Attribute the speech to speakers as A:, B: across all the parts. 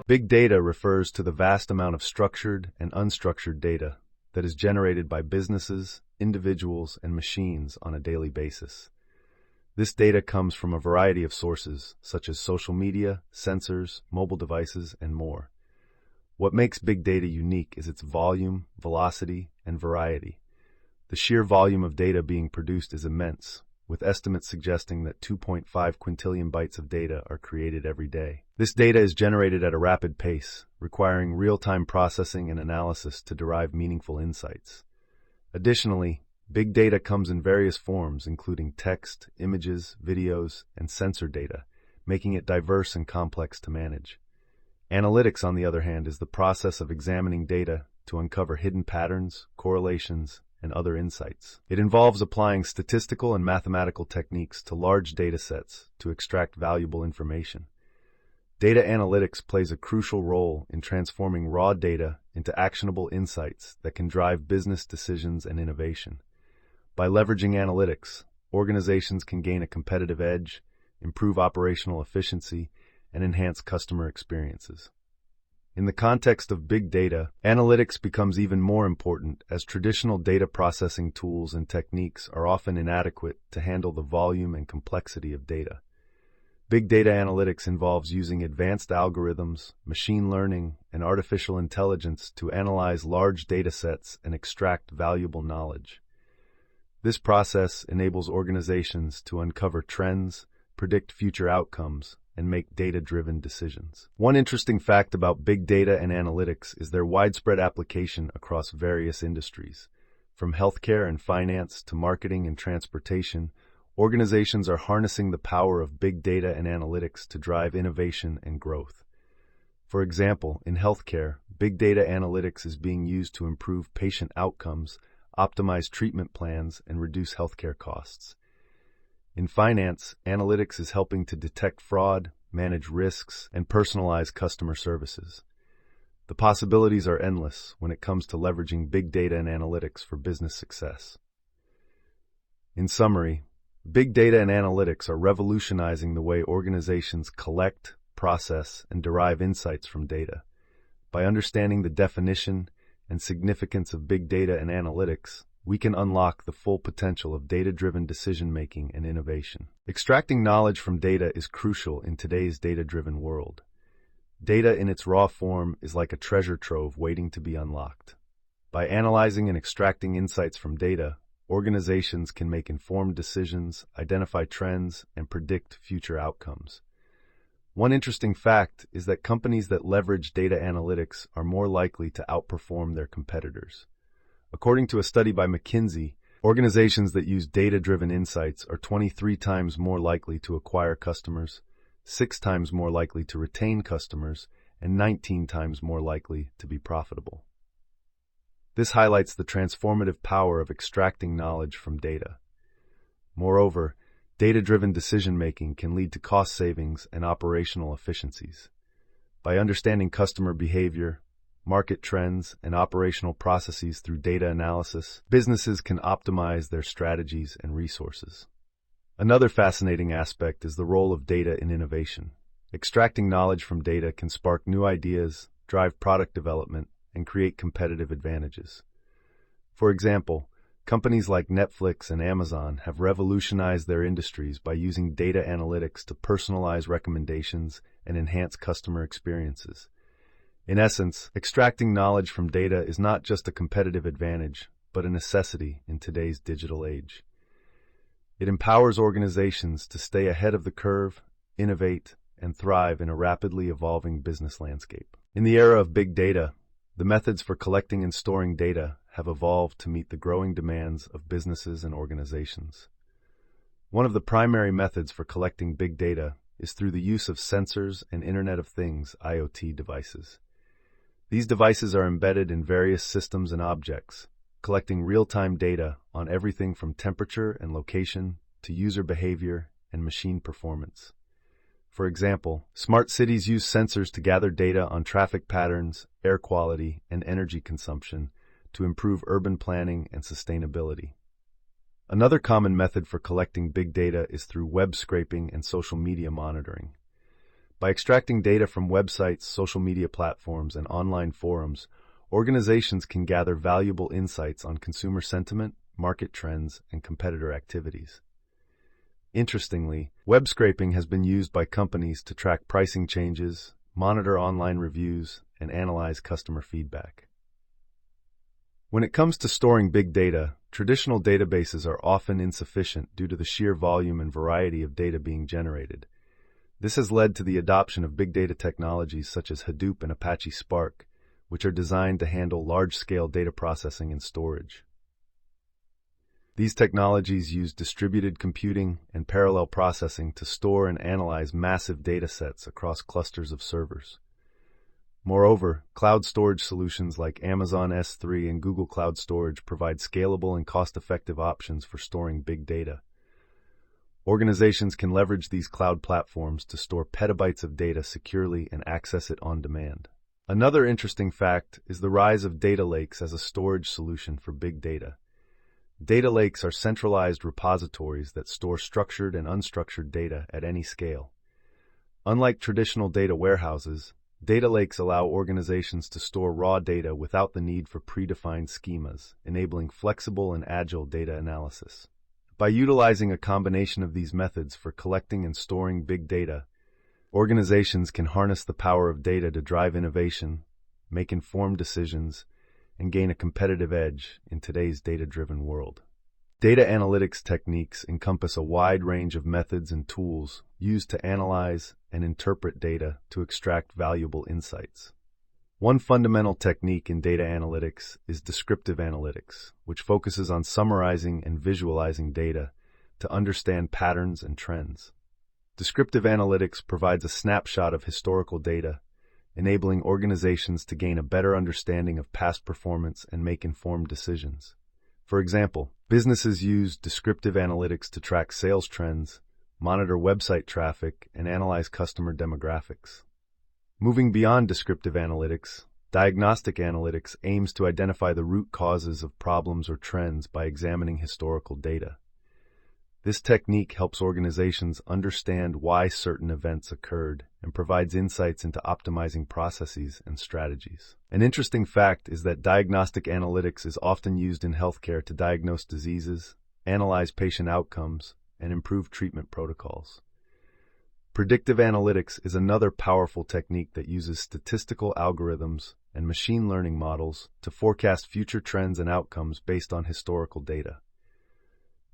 A: Big data refers to the vast amount of structured and unstructured data that is generated by businesses, individuals, and machines on a daily basis. This data comes from a variety of sources, such as social media, sensors, mobile devices, and more. What makes big data unique is its volume, velocity, and variety. The sheer volume of data being produced is immense, with estimates suggesting that 2.5 quintillion bytes of data are created every day. This data is generated at a rapid pace, requiring real-time processing and analysis to derive meaningful insights. Additionally, big data comes in various forms, including text, images, videos, and sensor data, making it diverse and complex to manage. Analytics, on the other hand, is the process of examining data to uncover hidden patterns, correlations, and other insights. It involves applying statistical and mathematical techniques to large data sets to extract valuable information. Data analytics plays a crucial role in transforming raw data into actionable insights that can drive business decisions and innovation. By leveraging analytics, organizations can gain a competitive edge, improve operational efficiency, and enhance customer experiences. In the context of big data, analytics becomes even more important as traditional data processing tools and techniques are often inadequate to handle the volume and complexity of data. Big data analytics involves using advanced algorithms, machine learning, and artificial intelligence to analyze large data sets and extract valuable knowledge. This process enables organizations to uncover trends, predict future outcomes, and make data-driven decisions. One interesting fact about big data and analytics is their widespread application across various industries. From healthcare and finance to marketing and transportation, organizations are harnessing the power of big data and analytics to drive innovation and growth. For example, in healthcare, big data analytics is being used to improve patient outcomes, optimize treatment plans, and reduce healthcare costs. In finance, analytics is helping to detect fraud, manage risks, and personalize customer services. The possibilities are endless when it comes to leveraging big data and analytics for business success. In summary, big data and analytics are revolutionizing the way organizations collect, process, and derive insights from data. By understanding the definition and significance of big data and analytics, we can unlock the full potential of data-driven decision-making and innovation. Extracting knowledge from data is crucial in today's data-driven world. Data in its raw form is like a treasure trove waiting to be unlocked. By analyzing and extracting insights from data, organizations can make informed decisions, identify trends, and predict future outcomes. One interesting fact is that companies that leverage data analytics are more likely to outperform their competitors. According to a study by McKinsey, organizations that use data-driven insights are 23 times more likely to acquire customers, 6 times more likely to retain customers, and 19 times more likely to be profitable. This highlights the transformative power of extracting knowledge from data. Moreover, data-driven decision-making can lead to cost savings and operational efficiencies. By understanding customer behavior, market trends, and operational processes through data analysis, businesses can optimize their strategies and resources. Another fascinating aspect is the role of data in innovation. Extracting knowledge from data can spark new ideas, drive product development, and create competitive advantages. For example, companies like Netflix and Amazon have revolutionized their industries by using data analytics to personalize recommendations and enhance customer experiences. In essence, extracting knowledge from data is not just a competitive advantage, but a necessity in today's digital age. It empowers organizations to stay ahead of the curve, innovate, and thrive in a rapidly evolving business landscape. In the era of big data, the methods for collecting and storing data have evolved to meet the growing demands of businesses and organizations. One of the primary methods for collecting big data is through the use of sensors and Internet of Things (IoT) devices. These devices are embedded in various systems and objects, collecting real-time data on everything from temperature and location to user behavior and machine performance. For example, smart cities use sensors to gather data on traffic patterns, air quality, and energy consumption to improve urban planning and sustainability. Another common method for collecting big data is through web scraping and social media monitoring. By extracting data from websites, social media platforms, and online forums, organizations can gather valuable insights on consumer sentiment, market trends, and competitor activities. Interestingly, web scraping has been used by companies to track pricing changes, monitor online reviews, and analyze customer feedback. When it comes to storing big data, traditional databases are often insufficient due to the sheer volume and variety of data being generated. This has led to the adoption of big data technologies such as Hadoop and Apache Spark, which are designed to handle large-scale data processing and storage. These technologies use distributed computing and parallel processing to store and analyze massive data sets across clusters of servers. Moreover, cloud storage solutions like Amazon S3 and Google Cloud Storage provide scalable and cost-effective options for storing big data. Organizations can leverage these cloud platforms to store petabytes of data securely and access it on demand. Another interesting fact is the rise of data lakes as a storage solution for big data. Data lakes are centralized repositories that store structured and unstructured data at any scale. Unlike traditional data warehouses, data lakes allow organizations to store raw data without the need for predefined schemas, enabling flexible and agile data analysis. By utilizing a combination of these methods for collecting and storing big data, organizations can harness the power of data to drive innovation, make informed decisions, and gain a competitive edge in today's data-driven world. Data analytics techniques encompass a wide range of methods and tools used to analyze and interpret data to extract valuable insights. One fundamental technique in data analytics is descriptive analytics, which focuses on summarizing and visualizing data to understand patterns and trends. Descriptive analytics provides a snapshot of historical data, enabling organizations to gain a better understanding of past performance and make informed decisions. For example, businesses use descriptive analytics to track sales trends, monitor website traffic, and analyze customer demographics. Moving beyond descriptive analytics, diagnostic analytics aims to identify the root causes of problems or trends by examining historical data. This technique helps organizations understand why certain events occurred and provides insights into optimizing processes and strategies. An interesting fact is that diagnostic analytics is often used in healthcare to diagnose diseases, analyze patient outcomes, and improve treatment protocols. Predictive analytics is another powerful technique that uses statistical algorithms and machine learning models to forecast future trends and outcomes based on historical data.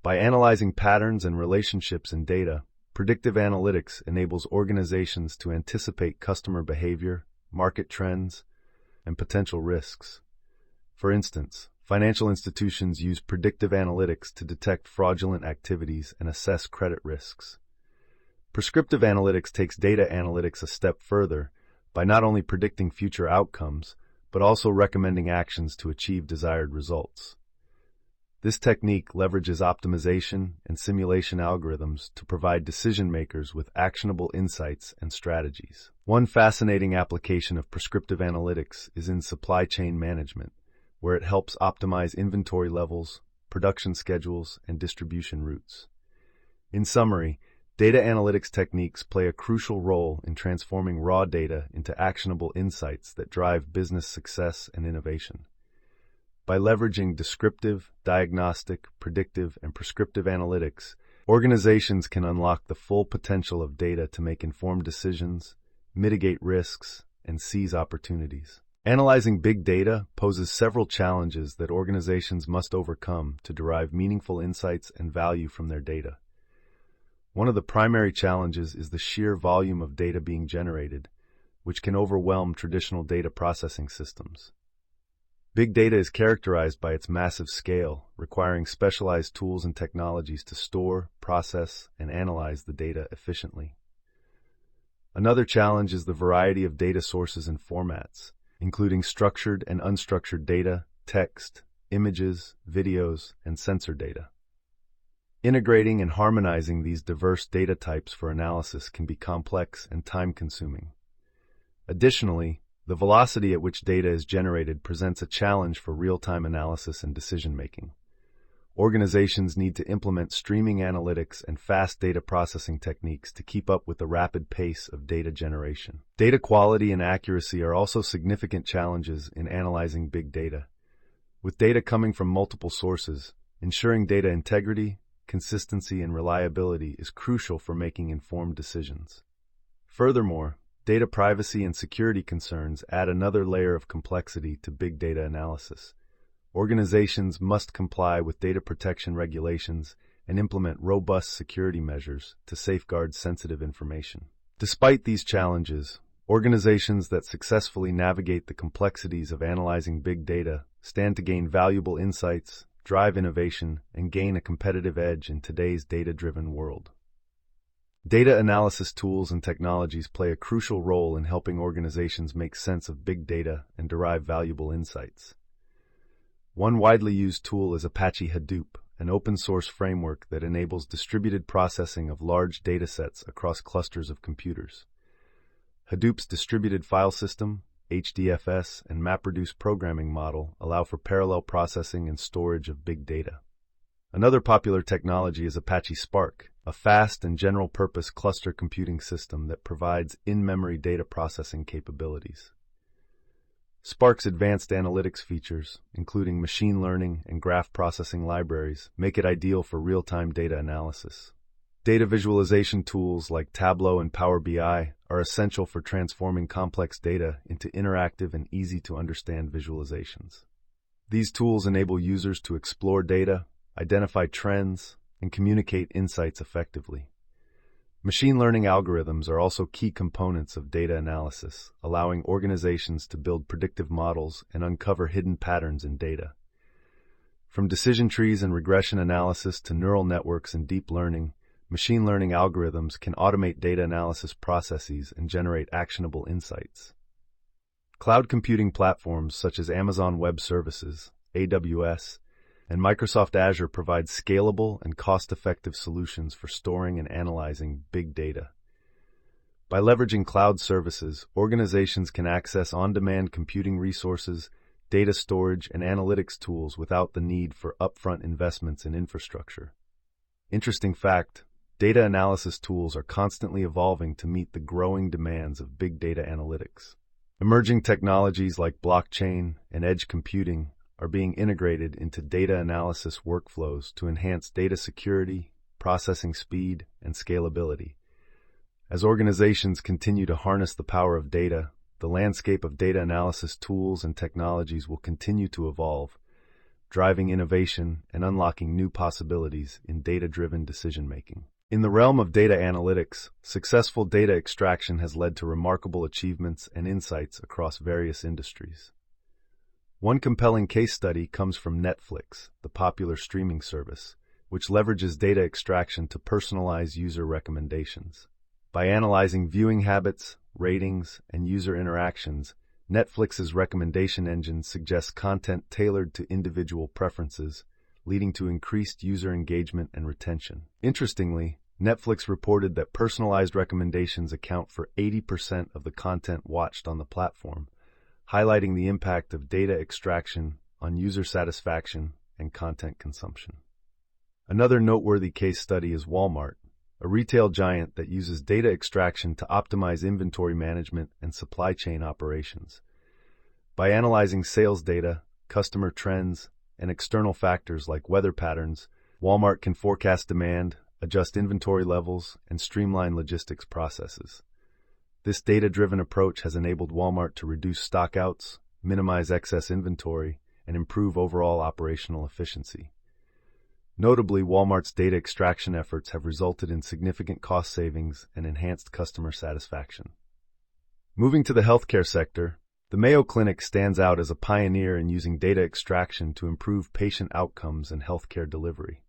A: By analyzing patterns and relationships in data, predictive analytics enables organizations to anticipate customer behavior, market trends, and potential risks. For instance, financial institutions use predictive analytics to detect fraudulent activities and assess credit risks. Prescriptive analytics takes data analytics a step further by not only predicting future outcomes, but also recommending actions to achieve desired results. This technique leverages optimization and simulation algorithms to provide decision-makers with actionable insights and strategies. One fascinating application of prescriptive analytics is in supply chain management, where it helps optimize inventory levels, production schedules, and distribution routes. In summary, data analytics techniques play a crucial role in transforming raw data into actionable insights that drive business success and innovation. By leveraging descriptive, diagnostic, predictive, and prescriptive analytics, organizations can unlock the full potential of data to make informed decisions, mitigate risks, and seize opportunities. Analyzing big data poses several challenges that organizations must overcome to derive meaningful insights and value from their data. One of the primary challenges is the sheer volume of data being generated, which can overwhelm traditional data processing systems. Big data is characterized by its massive scale, requiring specialized tools and technologies to store, process, and analyze the data efficiently. Another challenge is the variety of data sources and formats, including structured and unstructured data, text, images, videos, and sensor data. Integrating and harmonizing these diverse data types for analysis can be complex and time-consuming. Additionally, the velocity at which data is generated presents a challenge for real-time analysis and decision-making. organizations need to implement streaming analytics and fast data processing techniques to keep up with the rapid pace of data generation. Data quality and accuracy are also significant challenges in analyzing big data. With data coming from multiple sources, ensuring data integrity, consistency, and reliability is crucial for making informed decisions. Furthermore, data privacy and security concerns add another layer of complexity to big data analysis. Organizations must comply with data protection regulations and implement robust security measures to safeguard sensitive information. Despite these challenges, organizations that successfully navigate the complexities of analyzing big data stand to gain valuable insights, drive innovation, and gain a competitive edge in today's data-driven world. Data analysis tools and technologies play a crucial role in helping organizations make sense of big data and derive valuable insights. One widely used tool is Apache Hadoop, an open-source framework that enables distributed processing of large datasets across clusters of computers. Hadoop's distributed file system, HDFS, and MapReduce programming model allow for parallel processing and storage of big data. Another popular technology is Apache Spark, a fast and general-purpose cluster computing system that provides in-memory data processing capabilities. Spark's advanced analytics features, including machine learning and graph processing libraries, make it ideal for real-time data analysis. Data visualization tools like Tableau and Power BI are essential for transforming complex data into interactive and easy-to-understand visualizations. These tools enable users to explore data, identify trends, and communicate insights effectively. Machine learning algorithms are also key components of data analysis, allowing organizations to build predictive models and uncover hidden patterns in data. From decision trees and regression analysis to neural networks and deep learning, machine learning algorithms can automate data analysis processes and generate actionable insights. Cloud computing platforms such as Amazon Web Services, AWS, and Microsoft Azure provide scalable and cost-effective solutions for storing and analyzing big data. By leveraging cloud services, organizations can access on-demand computing resources, data storage, and analytics tools without the need for upfront investments in infrastructure. Interesting fact, data analysis tools are constantly evolving to meet the growing demands of big data analytics. Emerging technologies like blockchain and edge computing are being integrated into data analysis workflows to enhance data security, processing speed, and scalability. As organizations continue to harness the power of data, the landscape of data analysis tools and technologies will continue to evolve, driving innovation and unlocking new possibilities in data-driven decision-making. In the realm of data analytics, successful data extraction has led to remarkable achievements and insights across various industries. One compelling case study comes from Netflix, the popular streaming service, which leverages data extraction to personalize user recommendations. By analyzing viewing habits, ratings, and user interactions, Netflix's recommendation engine suggests content tailored to individual preferences, leading to increased user engagement and retention. Interestingly, Netflix reported that personalized recommendations account for 80% of the content watched on the platform, highlighting the impact of data extraction on user satisfaction and content consumption. Another noteworthy case study is Walmart, a retail giant that uses data extraction to optimize inventory management and supply chain operations. By analyzing sales data, customer trends, and external factors like weather patterns, Walmart can forecast demand, adjust inventory levels, and streamline logistics processes. This data-driven approach has enabled Walmart to reduce stockouts, minimize excess inventory, and improve overall operational efficiency. Notably, Walmart's data extraction efforts have resulted in significant cost savings and enhanced customer satisfaction. Moving to the healthcare sector, the Mayo Clinic stands out as a pioneer in using data extraction to improve patient outcomes and healthcare delivery.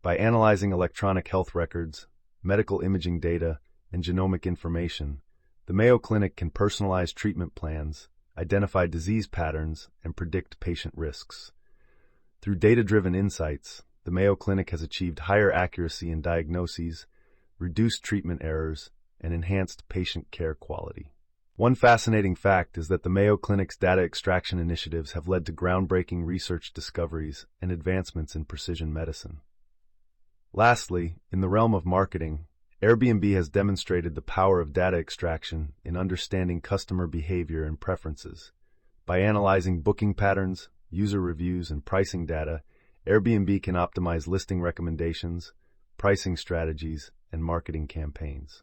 A: By analyzing electronic health records, medical imaging data, and genomic information, the Mayo Clinic can personalize treatment plans, identify disease patterns, and predict patient risks. Through data-driven insights, the Mayo Clinic has achieved higher accuracy in diagnoses, reduced treatment errors, and enhanced patient care quality. One fascinating fact is that the Mayo Clinic's data extraction initiatives have led to groundbreaking research discoveries and advancements in precision medicine. Lastly, in the realm of marketing, Airbnb has demonstrated the power of data extraction in understanding customer behavior and preferences. By analyzing booking patterns, user reviews, and pricing data, Airbnb can optimize listing recommendations, pricing strategies, and marketing campaigns.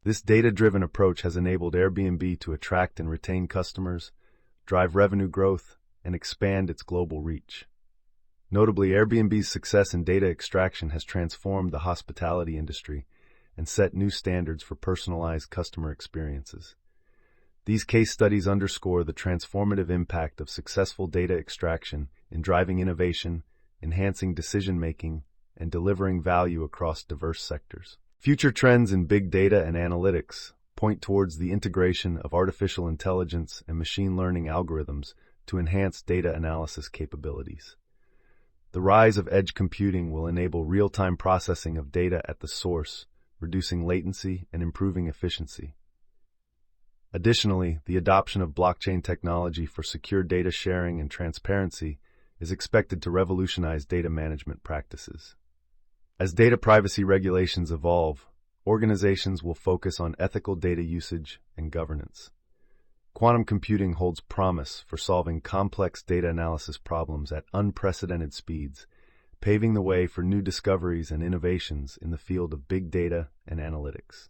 A: This data-driven approach has enabled Airbnb to attract and retain customers, drive revenue growth, and expand its global reach. Notably, Airbnb's success in data extraction has transformed the hospitality industry and set new standards for personalized customer experiences. These case studies underscore the transformative impact of successful data extraction in driving innovation, enhancing decision-making, and delivering value across diverse sectors. Future trends in big data and analytics point towards the integration of artificial intelligence and machine learning algorithms to enhance data analysis capabilities. The rise of edge computing will enable real-time processing of data at the source, reducing latency and improving efficiency. Additionally, the adoption of blockchain technology for secure data sharing and transparency is expected to revolutionize data management practices. As data privacy regulations evolve, organizations will focus on ethical data usage and governance. Quantum computing holds promise for solving complex data analysis problems at unprecedented speeds, paving the way for new discoveries and innovations in the field of big data and analytics.